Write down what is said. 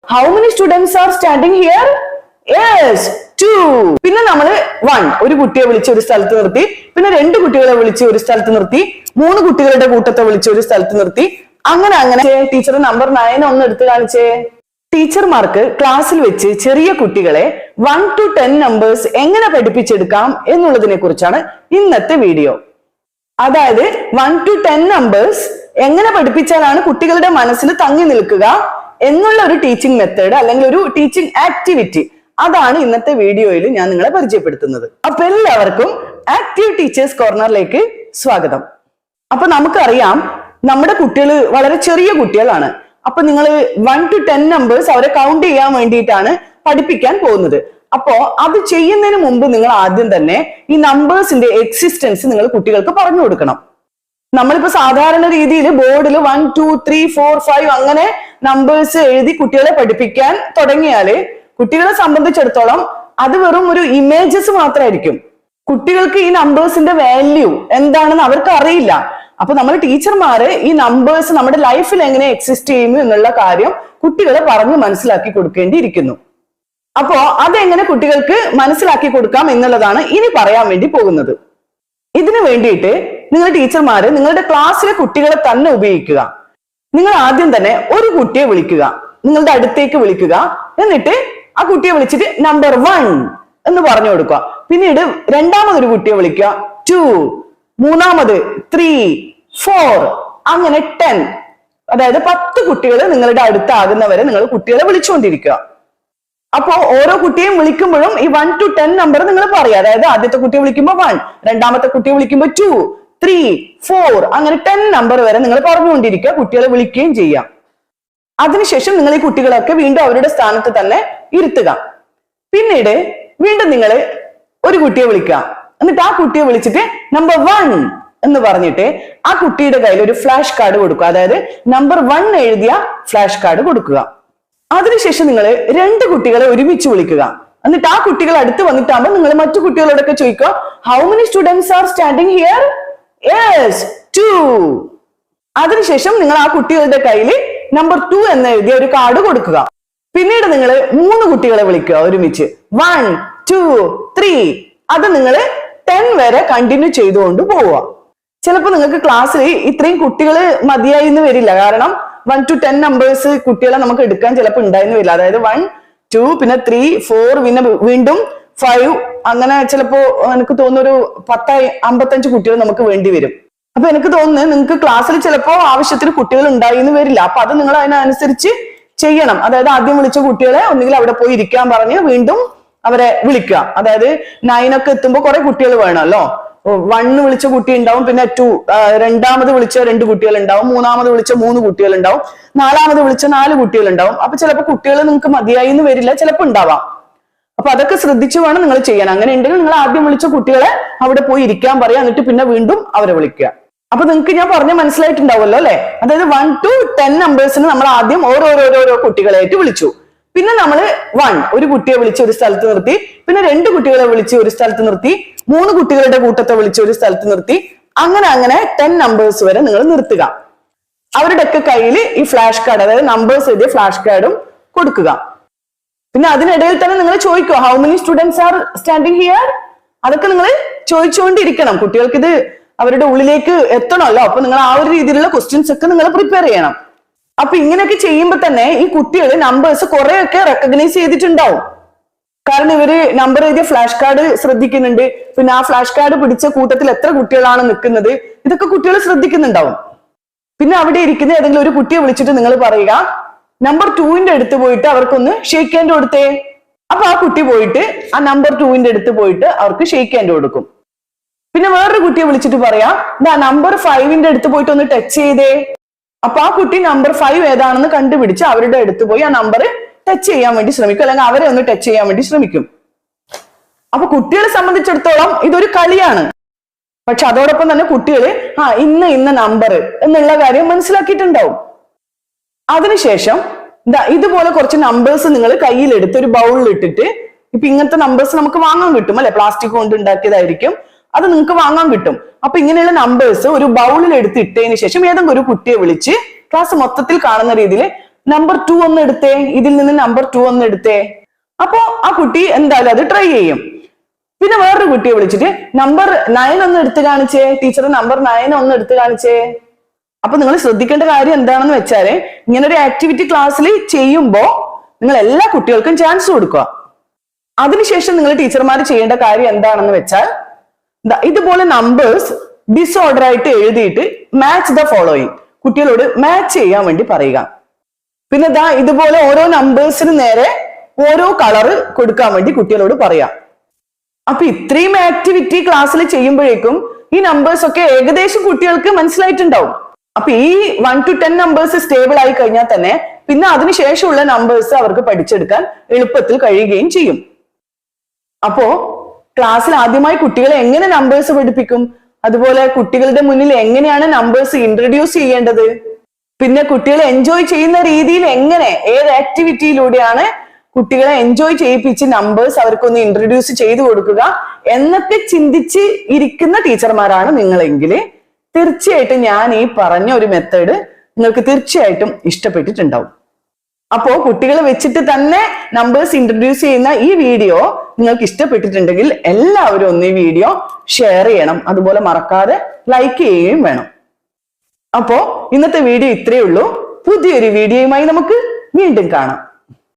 How many students are standing here? Yes, 2. പിന്നെ നമ്മൾ 1 ഒരു കുട്ടിയെ വിളിച്ച് ഒരു സ്ഥലത്ത് നിർത്തി, പിന്നെ 2 കുട്ടികളെ വിളിച്ച് ഒരു സ്ഥലത്ത് നിർത്തി, 3 കുട്ടികളുടെ കൂട്ടത്തെ വിളിച്ച് ഒരു സ്ഥലത്ത് നിർത്തി. അങ്ങനെ ടീച്ചർ നമ്പർ 9 ഒന്ന് എടുത്ത് കാണിച്ചേ. ടീച്ചർമാർക്ക് ക്ലാസ്സിൽ വെച്ച് ചെറിയ കുട്ടികളെ 1 to 10 നമ്പേഴ്സ് എങ്ങനെ പഠിപ്പിച്ചെടുക്കാം എന്നുള്ളതിനെ കുറിച്ചാണ് ഇന്നത്തെ വീഡിയോ. അതായത് 1 to 10 നമ്പേഴ്സ് എങ്ങനെ പഠിപ്പിച്ചാലാണ് കുട്ടികളുടെ മനസ്സിൽ തങ്ങി നിൽക്കുക എന്നുള്ള ഒരു ടീച്ചിങ് മെത്തേഡ് അല്ലെങ്കിൽ ഒരു ടീച്ചിങ് ആക്ടിവിറ്റി, അതാണ് ഇന്നത്തെ വീഡിയോയിൽ ഞാൻ നിങ്ങളെ പരിചയപ്പെടുത്തുന്നത്. അപ്പൊ എല്ലാവർക്കും ആക്റ്റീവ് ടീച്ചേഴ്സ് കോർണറിലേക്ക് സ്വാഗതം. അപ്പൊ നമുക്കറിയാം നമ്മുടെ കുട്ടികൾ വളരെ ചെറിയ കുട്ടികളാണ്. അപ്പൊ നിങ്ങൾ 1 to 10 നമ്പേഴ്സ് അവരെ കൗണ്ട് ചെയ്യാൻ വേണ്ടിയിട്ടാണ് പഠിപ്പിക്കാൻ പോകുന്നത്. അപ്പോ അത് ചെയ്യുന്നതിന് മുമ്പ് നിങ്ങൾ ആദ്യം തന്നെ ഈ നമ്പേഴ്സിന്റെ എക്സിസ്റ്റൻസ് നിങ്ങൾ കുട്ടികൾക്ക് പറഞ്ഞു കൊടുക്കണം. നമ്മളിപ്പോ സാധാരണ രീതിയിൽ ബോർഡിൽ 1 2 3 4 5 അങ്ങനെ നമ്പേഴ്സ് എഴുതി കുട്ടികളെ പഠിപ്പിക്കാൻ തുടങ്ങിയാല് കുട്ടികളെ സംബന്ധിച്ചിടത്തോളം അത് വെറും ഒരു ഇമേജസ് മാത്രമായിരിക്കും. കുട്ടികൾക്ക് ഈ നമ്പേഴ്സിന്റെ വാല്യൂ എന്താണെന്ന് അവർക്ക് അറിയില്ല. അപ്പൊ നമ്മൾ ടീച്ചർമാര് ഈ നമ്പേഴ്സ് നമ്മുടെ ലൈഫിൽ എങ്ങനെ എക്സിസ്റ്റ് ചെയ്യുന്നു എന്നുള്ള കാര്യം കുട്ടികളെ പറഞ്ഞ് മനസ്സിലാക്കി കൊടുക്കേണ്ടിയിരിക്കുന്നു. അപ്പോ അതെങ്ങനെ കുട്ടികൾക്ക് മനസ്സിലാക്കി കൊടുക്കാം എന്നുള്ളതാണ് ഇനി പറയാൻ വേണ്ടി പോകുന്നത്. ഇതിനു വേണ്ടിയിട്ട് നിങ്ങൾ ടീച്ചർമാര് നിങ്ങളുടെ ക്ലാസ്സിലെ കുട്ടികളെ തന്നെ ഉപയോഗിക്കുക. നിങ്ങൾ ആദ്യം തന്നെ ഒരു കുട്ടിയെ വിളിക്കുക, നിങ്ങളുടെ അടുത്തേക്ക് വിളിക്കുക. എന്നിട്ട് ആ കുട്ടിയെ വിളിച്ചിട്ട് നമ്പർ 1 എന്ന് പറഞ്ഞു കൊടുക്കുക. പിന്നീട് രണ്ടാമതൊരു കുട്ടിയെ വിളിക്കുക 2, മൂന്നാമത് 3, 4, അങ്ങനെ 10. അതായത് 10 കുട്ടികൾ നിങ്ങളുടെ അടുത്താകുന്നവരെ നിങ്ങൾ കുട്ടികളെ വിളിച്ചുകൊണ്ടിരിക്കുക. അപ്പോ ഓരോ കുട്ടിയെയും വിളിക്കുമ്പോഴും ഈ 1 to 10 നമ്പർ നിങ്ങൾ പറയുക. അതായത് ആദ്യത്തെ കുട്ടിയെ വിളിക്കുമ്പോൾ 1, രണ്ടാമത്തെ കുട്ടിയെ വിളിക്കുമ്പോൾ 2, 3, 4, അങ്ങനെ 10 നമ്പർ വരെ നിങ്ങൾ പറഞ്ഞുകൊണ്ടിരിക്കുക. കുട്ടികളെ വിളിക്കുകയും ചെയ്യാം. അതിനുശേഷം നിങ്ങൾ ഈ കുട്ടികളൊക്കെ വീണ്ടും അവരുടെ സ്ഥാനത്ത് തന്നെ ഇരുത്തുക. പിന്നീട് വീണ്ടും നിങ്ങൾ ഒരു കുട്ടിയെ വിളിക്കുക. എന്നിട്ട് ആ കുട്ടിയെ വിളിച്ചിട്ട് നമ്പർ 1 എന്ന് പറഞ്ഞിട്ട് ആ കുട്ടിയുടെ കയ്യിൽ ഒരു ഫ്ലാഷ് കാർഡ് കൊടുക്കുക. അതായത് നമ്പർ 1 എഴുതിയ ഫ്ലാഷ് കാർഡ് കൊടുക്കുക. അതിനുശേഷം നിങ്ങൾ 2 കുട്ടികളെ ഒരുമിച്ച് വിളിക്കുക. എന്നിട്ട് ആ കുട്ടികൾ അടുത്ത് വന്നിട്ടാകുമ്പോൾ നിങ്ങൾ മറ്റു കുട്ടികളോടൊക്കെ ചോദിക്കുക, how many students are standing here? Yes, 2. അതിനുശേഷം നിങ്ങൾ ആ കുട്ടികളുടെ കയ്യിൽ നമ്പർ 2 എന്ന് എഴുതിയ ഒരു കാർഡ് കൊടുക്കുക. പിന്നീട് നിങ്ങൾ 3 കുട്ടികളെ വിളിക്കുക ഒരുമിച്ച്, 1 2 3. അത് നിങ്ങൾ 10 വരെ കണ്ടിന്യൂ ചെയ്തുകൊണ്ട് പോവുക. ചിലപ്പോൾ നിങ്ങൾക്ക് ക്ലാസ്സിൽ ഇത്രയും കുട്ടികൾ മതിയായി എന്ന് വരില്ല. കാരണം 1 to 10 നമ്പേഴ്സ് കുട്ടികളെ നമുക്ക് എടുക്കാൻ ചിലപ്പോൾ ഉണ്ടായെന്ന് വരില്ല. അതായത് 1 2 പിന്നെ 3 4 പിന്നെ വീണ്ടും 5, അങ്ങനെ ചിലപ്പോ എനിക്ക് തോന്നുന്നു ഒരു 55 കുട്ടികൾ നമുക്ക് വേണ്ടി വരും. അപ്പൊ എനിക്ക് തോന്നുന്നത് നിങ്ങൾക്ക് ക്ലാസ്സിൽ ചിലപ്പോ ആവശ്യത്തിന് കുട്ടികൾ ഉണ്ടായി എന്ന് വരില്ല. അപ്പൊ അത് നിങ്ങൾ അതിനനുസരിച്ച് ചെയ്യണം. അതായത് ആദ്യം വിളിച്ച കുട്ടികളെ ഒന്നുകിൽ അവിടെ പോയി ഇരിക്കാൻ പറഞ്ഞ് വീണ്ടും അവരെ വിളിക്കുക. അതായത് 9 ഒക്കെ എത്തുമ്പോൾ കുറെ കുട്ടികൾ വേണമല്ലോ. 1 വിളിച്ച കുട്ടി ഉണ്ടാവും, പിന്നെ 2, രണ്ടാമത് വിളിച്ച 2 കുട്ടികൾ ഉണ്ടാവും, മൂന്നാമത് വിളിച്ച 3 കുട്ടികൾ ഉണ്ടാവും, നാലാമത് വിളിച്ച 4 കുട്ടികൾ ഉണ്ടാവും. അപ്പൊ ചിലപ്പോൾ കുട്ടികൾ നിങ്ങൾക്ക് മതിയായി എന്ന് വരില്ല, ചിലപ്പോൾ ഉണ്ടാവാം. അപ്പൊ അതൊക്കെ ശ്രദ്ധിച്ചു വേണം നിങ്ങൾ ചെയ്യാൻ. അങ്ങനെ ഉണ്ടെങ്കിൽ നിങ്ങൾ ആദ്യം വിളിച്ച കുട്ടികളെ അവിടെ പോയി ഇരിക്കാൻ പറയുക, എന്നിട്ട് പിന്നെ വീണ്ടും അവരെ വിളിക്കുക. അപ്പൊ നിങ്ങൾക്ക് ഞാൻ പറഞ്ഞ മനസ്സിലായിട്ടുണ്ടാവുമല്ലോ അല്ലെ? അതായത് 1 to 10 നമ്പേഴ്സിന് നമ്മൾ ആദ്യം ഓരോരോ കുട്ടികളായിട്ട് വിളിച്ചു. പിന്നെ നമ്മൾ 1 ഒരു കുട്ടിയെ വിളിച്ച് ഒരു സ്ഥലത്ത് നിർത്തി, പിന്നെ 2 കുട്ടികളെ വിളിച്ച് ഒരു സ്ഥലത്ത് നിർത്തി, 3 കുട്ടികളുടെ കൂട്ടത്തെ വിളിച്ച് ഒരു സ്ഥലത്ത് നിർത്തി, അങ്ങനെ 10 നമ്പേഴ്സ് വരെ നിങ്ങൾ നിർത്തുക. അവരുടെയൊക്കെ കയ്യിൽ ഈ ഫ്ലാഷ് കാർഡ്, അതായത് നമ്പേഴ്സ് എഴുതിയ ഫ്ലാഷ് കാർഡും കൊടുക്കുക. പിന്നെ അതിനിടയിൽ തന്നെ നിങ്ങൾ ചോദിക്കുക, how many students are standing here? അതൊക്കെ നിങ്ങൾ ചോദിച്ചുകൊണ്ടിരിക്കണം. കുട്ടികൾക്ക് ഇത് അവരുടെ ഉള്ളിലേക്ക് എത്തണമല്ലോ. അപ്പൊ നിങ്ങൾ ആ ഒരു രീതിയിലുള്ള ക്വസ്റ്റ്യൻസ് ഒക്കെ നിങ്ങൾ പ്രിപ്പയർ ചെയ്യണം. അപ്പൊ ഇങ്ങനെയൊക്കെ ചെയ്യുമ്പോൾ തന്നെ ഈ കുട്ടികൾ നമ്പേഴ്സ് കുറെയൊക്കെ റെക്കഗ്നൈസ് ചെയ്തിട്ടുണ്ടാവും. കാരണം ഇവര് നമ്പർ എഴുതിയ ഫ്ലാഷ് കാർഡ് ശ്രദ്ധിക്കുന്നുണ്ട്. പിന്നെ ആ ഫ്ലാഷ് കാർഡ് പിടിച്ച കൂട്ടത്തിൽ എത്ര കുട്ടികളാണ് നിൽക്കുന്നത്, ഇതൊക്കെ കുട്ടികൾ ശ്രദ്ധിക്കുന്നുണ്ടാവും. പിന്നെ അവിടെ ഇരിക്കുന്ന ഏതെങ്കിലും ഒരു കുട്ടിയെ വിളിച്ചിട്ട് നിങ്ങൾ പറയുക, നമ്പർ 2ന്റെ അടുത്ത് പോയിട്ട് അവർക്കൊന്ന് ഷെയ്ക്ക് ഹാൻഡ് കൊടുത്തേ. അപ്പൊ ആ കുട്ടി പോയിട്ട് ആ നമ്പർ 2ന്റെ അടുത്ത് പോയിട്ട് അവർക്ക് ഷെയ്ക്ക് ഹാൻഡ് കൊടുക്കും. പിന്നെ വേറൊരു കുട്ടിയെ വിളിച്ചിട്ട് പറയാ, നമ്പർ 5ന്റെ അടുത്ത് പോയിട്ട് ഒന്ന് ടച്ച് ചെയ്തേ. അപ്പൊ ആ കുട്ടി നമ്പർ 5 ഏതാണെന്ന് കണ്ടുപിടിച്ച് അവരുടെ അടുത്ത് പോയി ആ നമ്പർ ടച്ച് ചെയ്യാൻ വേണ്ടി ശ്രമിക്കും, അല്ലെങ്കിൽ അവരെ ഒന്ന് ടച്ച് ചെയ്യാൻ വേണ്ടി ശ്രമിക്കും. അപ്പൊ കുട്ടികളെ സംബന്ധിച്ചിടത്തോളം ഇതൊരു കളിയാണ്. പക്ഷെ അതോടൊപ്പം തന്നെ കുട്ടികള് ഇന്ന നമ്പർ എന്നുള്ള കാര്യം മനസ്സിലാക്കിയിട്ടുണ്ടാവും. അതിനുശേഷം ഇതുപോലെ കുറച്ച് നമ്പേഴ്സ് നിങ്ങൾ കയ്യിലെടുത്ത് ഒരു ബൗളിൽ ഇട്ടിട്ട്, ഇപ്പൊ ഇങ്ങനത്തെ നമ്പേഴ്സ് നമുക്ക് വാങ്ങാൻ കിട്ടും അല്ലെ, പ്ലാസ്റ്റിക് കൊണ്ട് ഉണ്ടാക്കിയതായിരിക്കും, അത് നിങ്ങൾക്ക് വാങ്ങാൻ കിട്ടും. അപ്പൊ ഇങ്ങനെയുള്ള നമ്പേഴ്സ് ഒരു ബൗളിൽ എടുത്ത് ഇട്ടതിന് ശേഷം ഏതെങ്കിലും ഒരു കുട്ടിയെ വിളിച്ച് ക്ലാസ് മൊത്തത്തിൽ കാണുന്ന രീതിയിൽ നമ്പർ 2 ഒന്ന് എടുത്തേ, ഇതിൽ നിന്ന് നമ്പർ 2 ഒന്ന് എടുത്തേ. അപ്പോ ആ കുട്ടി എന്തായാലും അത് ട്രൈ ചെയ്യും. പിന്നെ വേറൊരു കുട്ടിയെ വിളിച്ചിട്ട് നമ്പർ 9 ഒന്ന് എടുത്ത് കാണിച്ചേ, ടീച്ചർ നമ്പർ 9 ഒന്ന് എടുത്ത് കാണിച്ചേ. അപ്പൊ നിങ്ങൾ ശ്രദ്ധിക്കേണ്ട കാര്യം എന്താണെന്ന് വെച്ചാല്, ഇങ്ങനെ ഒരു ആക്ടിവിറ്റി ക്ലാസ്സിൽ ചെയ്യുമ്പോ നിങ്ങൾ എല്ലാ കുട്ടികൾക്കും ചാൻസ് കൊടുക്കുക. അതിനുശേഷം നിങ്ങൾ ടീച്ചർമാർ ചെയ്യേണ്ട കാര്യം എന്താണെന്ന് വെച്ചാൽ, ഇതുപോലെ നമ്പേഴ്സ് ഡിസോർഡർ ആയിട്ട് എഴുതിയിട്ട് മാച്ച് ദ ഫോളോയിങ്, കുട്ടികളോട് മാച്ച് ചെയ്യാൻ വേണ്ടി പറയുക. പിന്നെ ഇതുപോലെ ഓരോ നമ്പേഴ്സിന് നേരെ ഓരോ കളറ് കൊടുക്കാൻ വേണ്ടി കുട്ടികളോട് പറയാം. അപ്പൊ ഇത്രയും ആക്ടിവിറ്റി ക്ലാസ്സിൽ ചെയ്യുമ്പോഴേക്കും ഈ നമ്പേഴ്സ് ഒക്കെ ഏകദേശം കുട്ടികൾക്ക് മനസ്സിലായിട്ടുണ്ടാവും. അപ്പൊ ഈ 1 to 10 നമ്പേഴ്സ് സ്റ്റേബിൾ ആയി കഴിഞ്ഞാൽ തന്നെ പിന്നെ അതിനുശേഷമുള്ള നമ്പേഴ്സ് അവർക്ക് പഠിച്ചെടുക്കാൻ എളുപ്പത്തിൽ കഴിയുകയും ചെയ്യും. അപ്പോ ക്ലാസ്സിൽ ആദ്യമായി കുട്ടികളെ എങ്ങനെ നമ്പേഴ്സ് പഠിപ്പിക്കും, അതുപോലെ കുട്ടികളുടെ മുന്നിൽ എങ്ങനെയാണ് നമ്പേഴ്സ് ഇൻട്രൊഡ്യൂസ് ചെയ്യേണ്ടത്, പിന്നെ കുട്ടികളെ എൻജോയ് ചെയ്യുന്ന രീതിയിൽ എങ്ങനെ, ഏത് ആക്ടിവിറ്റിയിലൂടെയാണ് കുട്ടികളെ എൻജോയ് ചെയ്യിപ്പിച്ച് നമ്പേഴ്സ് അവർക്കൊന്ന് ഇൻട്രൊഡ്യൂസ് ചെയ്തു കൊടുക്കുക എന്നൊക്കെ ചിന്തിച്ച് ഇരിക്കുന്ന ടീച്ചർമാരാണ് നിങ്ങളെങ്കിൽ തീർച്ചയായിട്ടും ഞാൻ ഈ പറഞ്ഞ ഒരു മെത്തേഡ് നിങ്ങൾക്ക് തീർച്ചയായിട്ടും ഇഷ്ടപ്പെട്ടിട്ടുണ്ടാവും. അപ്പോ കുട്ടികളെ വെച്ചിട്ട് തന്നെ നമ്പേഴ്സ് ഇൻട്രൊഡ്യൂസ് ചെയ്യുന്ന ഈ വീഡിയോ നിങ്ങൾക്ക് ഇഷ്ടപ്പെട്ടിട്ടുണ്ടെങ്കിൽ എല്ലാവരും ഒന്ന് ഈ വീഡിയോ ഷെയർ ചെയ്യണം, അതുപോലെ മറക്കാതെ ലൈക്ക് ചെയ്യുകയും വേണം. അപ്പോ ഇന്നത്തെ വീഡിയോ ഇത്രയേ ഉള്ളൂ. പുതിയൊരു വീഡിയോയുമായി നമുക്ക് വീണ്ടും കാണാം.